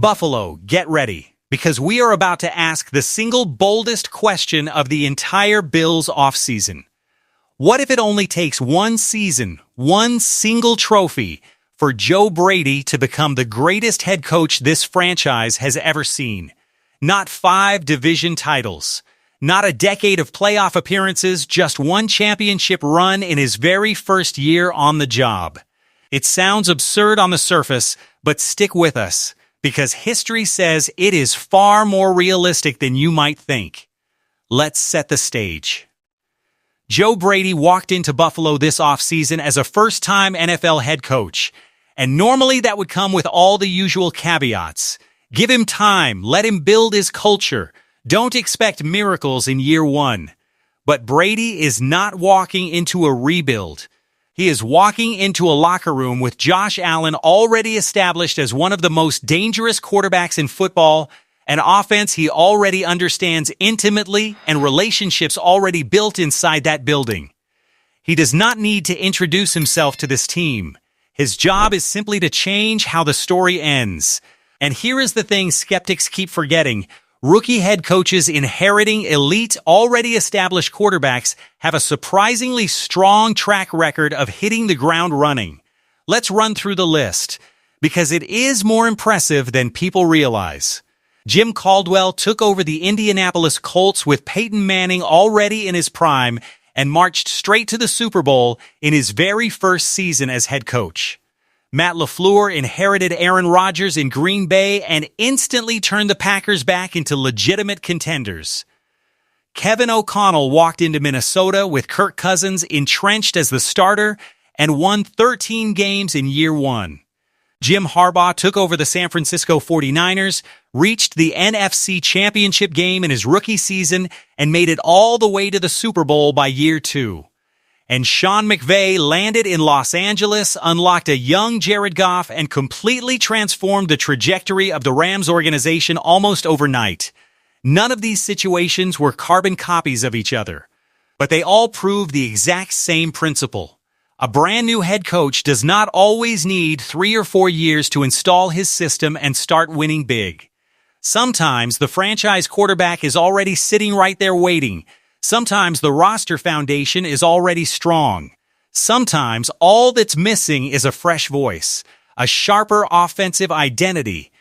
Buffalo, get ready, because we are about to ask the single boldest question of the entire Bills offseason. What if it only takes one season, one single trophy, for Joe Brady to become the greatest head coach this franchise has ever seen? Not 5 division titles, not a decade of playoff appearances, just one championship run in his very first year on the job. It sounds absurd on the surface, but stick with us, because history says it is far more realistic than you might think. Let's set the stage. Joe Brady walked into Buffalo this offseason as a first-time NFL head coach, and normally that would come with all the usual caveats. Give him time, let him build his culture. Don't expect miracles in year one. But Brady is not walking into a rebuild. He is walking into a locker room with Josh Allen already established as one of the most dangerous quarterbacks in football, an offense he already understands intimately, and relationships already built inside that building. He does not need to introduce himself to this team. His job is simply to change how the story ends. And here is the thing skeptics keep forgetting. Rookie head coaches inheriting elite, already established quarterbacks have a surprisingly strong track record of hitting the ground running. Let's run through the list, because it is more impressive than people realize. Jim Caldwell took over the Indianapolis Colts with Peyton Manning already in his prime and marched straight to the Super Bowl in his very first season as head coach. Matt LaFleur inherited Aaron Rodgers in Green Bay and instantly turned the Packers back into legitimate contenders. Kevin O'Connell walked into Minnesota with Kirk Cousins entrenched as the starter and won 13 games in year one. Jim Harbaugh took over the San Francisco 49ers, reached the NFC Championship game in his rookie season, and made it all the way to the Super Bowl by year two. And Sean McVay landed in Los Angeles, unlocked a young Jared Goff, and completely transformed the trajectory of the Rams organization almost overnight. None of these situations were carbon copies of each other, but they all prove the exact same principle. A brand new head coach does not always need 3 or 4 years to install his system and start winning big. Sometimes the franchise quarterback is already sitting right there waiting. Sometimes the roster foundation is already strong. Sometimes all that's missing is a fresh voice, a sharper offensive identity,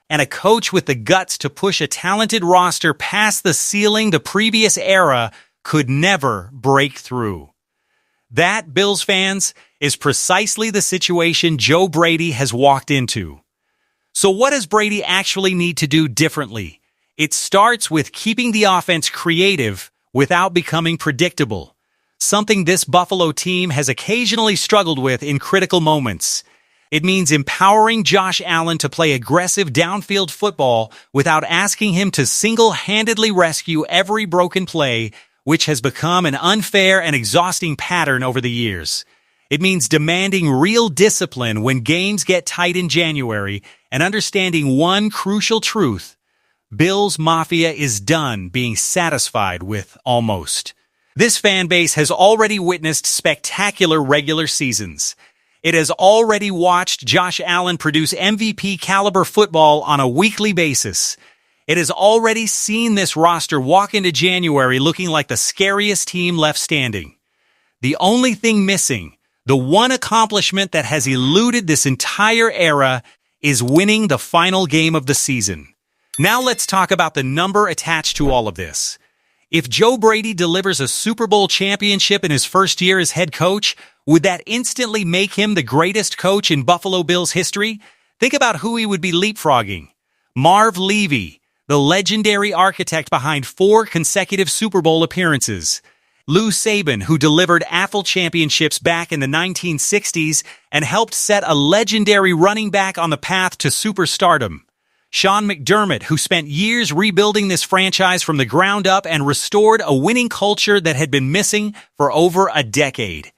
and a coach with the guts to push a talented roster past the ceiling the previous era could never break through. That, Bills fans, is precisely the situation Joe Brady has walked into. So what does Brady actually need to do differently? It starts with keeping the offense creative without becoming predictable, something this Buffalo team has occasionally struggled with in critical moments. It means empowering Josh Allen to play aggressive downfield football without asking him to single-handedly rescue every broken play, which has become an unfair and exhausting pattern over the years. It means demanding real discipline when games get tight in January and understanding one crucial truth: Bills Mafia is done being satisfied with almost. This fan base has already witnessed spectacular regular seasons. It has already watched Josh Allen produce MVP-caliber football on a weekly basis. It has already seen this roster walk into January looking like the scariest team left standing. The only thing missing, the one accomplishment that has eluded this entire era, is winning the final game of the season. Now let's talk about the number attached to all of this. If Joe Brady delivers a Super Bowl championship in his first year as head coach, would that instantly make him the greatest coach in Buffalo Bills history? Think about who he would be leapfrogging. Marv Levy, the legendary architect behind 4 consecutive Super Bowl appearances. Lou Saban, who delivered AFL championships back in the 1960s and helped set a legendary running back on the path to superstardom. Sean McDermott, who spent years rebuilding this franchise from the ground up and restored a winning culture that had been missing for over a decade.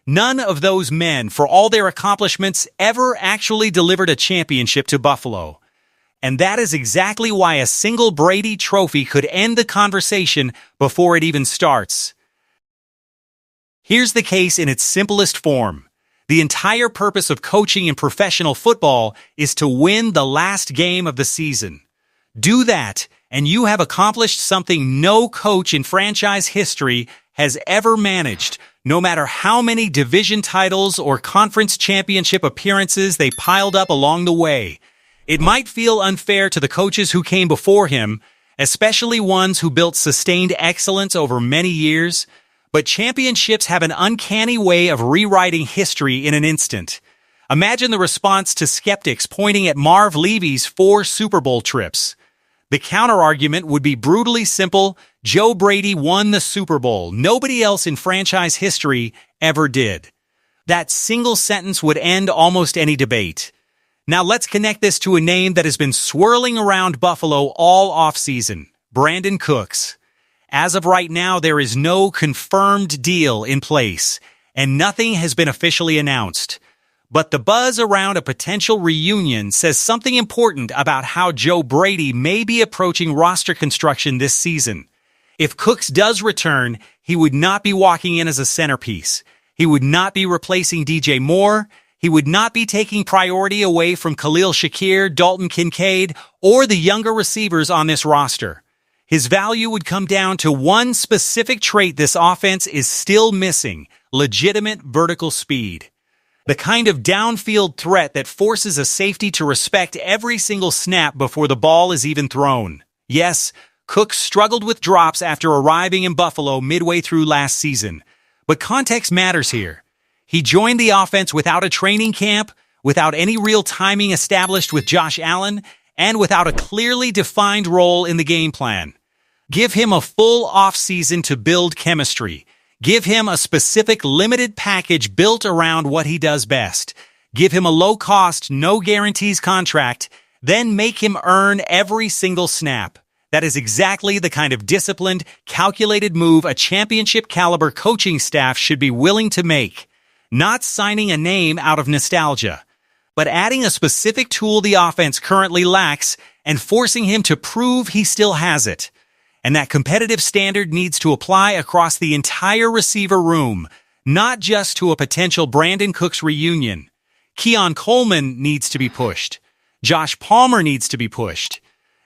None of those men, for all their accomplishments, ever actually delivered a championship to Buffalo. And that is exactly why a single Brady trophy could end the conversation before it even starts. Here's the case in its simplest form. The entire purpose of coaching in professional football is to win the last game of the season. Do that, and you have accomplished something no coach in franchise history has ever managed, no matter how many division titles or conference championship appearances they piled up along the way. It might feel unfair to the coaches who came before him, especially ones who built sustained excellence over many years, but championships have an uncanny way of rewriting history in an instant. Imagine the response to skeptics pointing at Marv Levy's 4 Super Bowl trips. The counterargument would be brutally simple: Joe Brady won the Super Bowl. Nobody else in franchise history ever did. That single sentence would end almost any debate. Now let's connect this to a name that has been swirling around Buffalo all offseason: Brandon Cooks. As of right now, there is no confirmed deal in place, and nothing has been officially announced. But the buzz around a potential reunion says something important about how Joe Brady may be approaching roster construction this season. If Cooks does return, he would not be walking in as a centerpiece. He would not be replacing DJ Moore. He would not be taking priority away from Khalil Shakir, Dalton Kincaid, or the younger receivers on this roster. His value would come down to one specific trait this offense is still missing: legitimate vertical speed. The kind of downfield threat that forces a safety to respect every single snap before the ball is even thrown. Yes, Cook struggled with drops after arriving in Buffalo midway through last season, but context matters here. He joined the offense without a training camp, without any real timing established with Josh Allen, and without a clearly defined role in the game plan. Give him a full offseason to build chemistry. Give him a specific limited package built around what he does best. Give him a low-cost, no-guarantees contract, then make him earn every single snap. That is exactly the kind of disciplined, calculated move a championship-caliber coaching staff should be willing to make. Not signing a name out of nostalgia, but adding a specific tool the offense currently lacks and forcing him to prove he still has it. And that competitive standard needs to apply across the entire receiver room, not just to a potential Brandon Cooks reunion. Keon Coleman needs to be pushed. Josh Palmer needs to be pushed.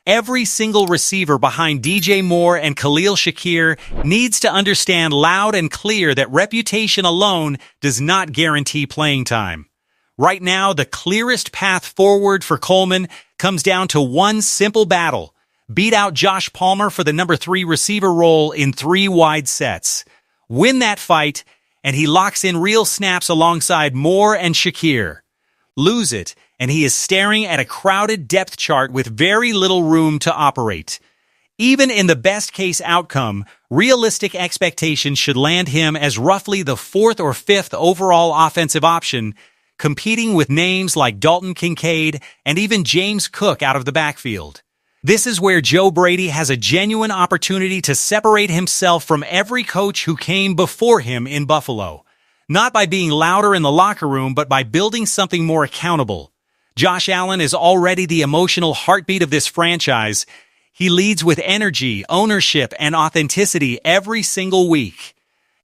Every single receiver behind DJ Moore and Khalil Shakir needs to understand loud and clear that reputation alone does not guarantee playing time. Right now, the clearest path forward for Coleman comes down to one simple battle: beat out Josh Palmer for the number 3 receiver role in 3 wide sets. Win that fight, and he locks in real snaps alongside Moore and Shakir. Lose it, and he is staring at a crowded depth chart with very little room to operate. Even in the best-case outcome, realistic expectations should land him as roughly the 4th or 5th overall offensive option, competing with names like Dalton Kincaid and even James Cook out of the backfield. This is where Joe Brady has a genuine opportunity to separate himself from every coach who came before him in Buffalo. Not by being louder in the locker room, but by building something more accountable. Josh Allen is already the emotional heartbeat of this franchise. He leads with energy, ownership, and authenticity every single week.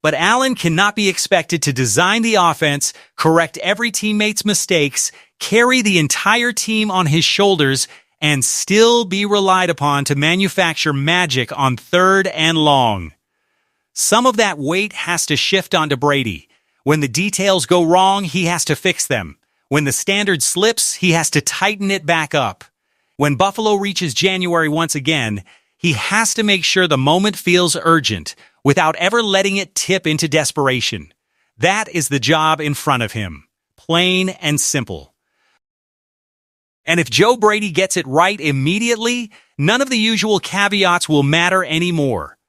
But Allen cannot be expected to design the offense, correct every teammate's mistakes, carry the entire team on his shoulders, and still be relied upon to manufacture magic on 3rd and long. Some of that weight has to shift onto Brady. When the details go wrong, he has to fix them. When the standard slips, he has to tighten it back up. When Buffalo reaches January once again, he has to make sure the moment feels urgent without ever letting it tip into desperation. That is the job in front of him. Plain and simple. And if Joe Brady gets it right immediately, none of the usual caveats will matter anymore.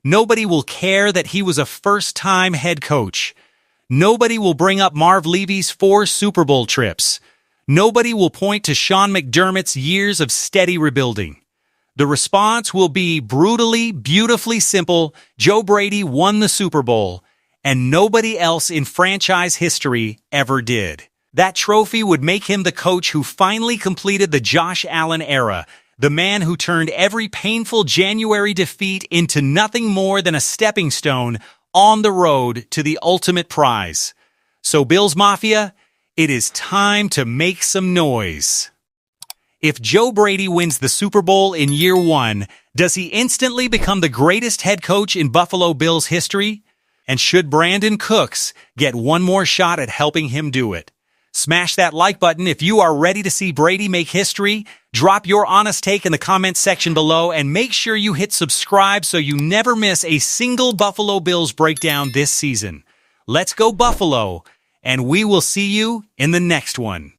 Nobody will care that he was a first-time head coach. Nobody will bring up Marv Levy's 4 Super Bowl trips. Nobody will point to Sean McDermott's years of steady rebuilding. The response will be brutally, beautifully simple: Joe Brady won the Super Bowl, and nobody else in franchise history ever did. That trophy would make him the coach who finally completed the Josh Allen era, the man who turned every painful January defeat into nothing more than a stepping stone on the road to the ultimate prize. So Bills Mafia, it is time to make some noise. If Joe Brady wins the Super Bowl in year one, does he instantly become the greatest head coach in Buffalo Bills history? And should Brandon Cooks get one more shot at helping him do it? Smash that like button if you are ready to see Brady make history. Drop your honest take in the comments section below and make sure you hit subscribe so you never miss a single Buffalo Bills breakdown this season. Let's go Buffalo, and we will see you in the next one.